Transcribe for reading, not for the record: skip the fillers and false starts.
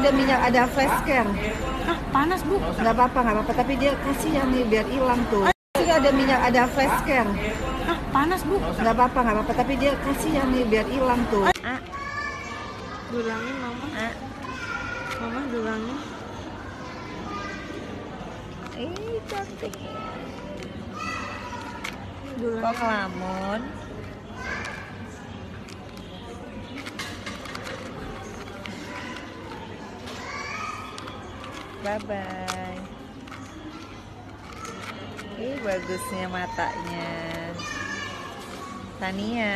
ada minyak, ada flash care. Ah, panas Bu. Nggak apa-apa. Tapi dia kasihan nih biar hilang tuh. Juga ada minyak, ada flash care. Ah, panas Bu. Nggak apa-apa. Tapi dia kasihan nih biar hilang tuh. Dulangin Mama. Mama dulangin. Ih, cantik. Dulangin. Kok ngelamun? Bye-bye. Ih, bagusnya matanya. Tania.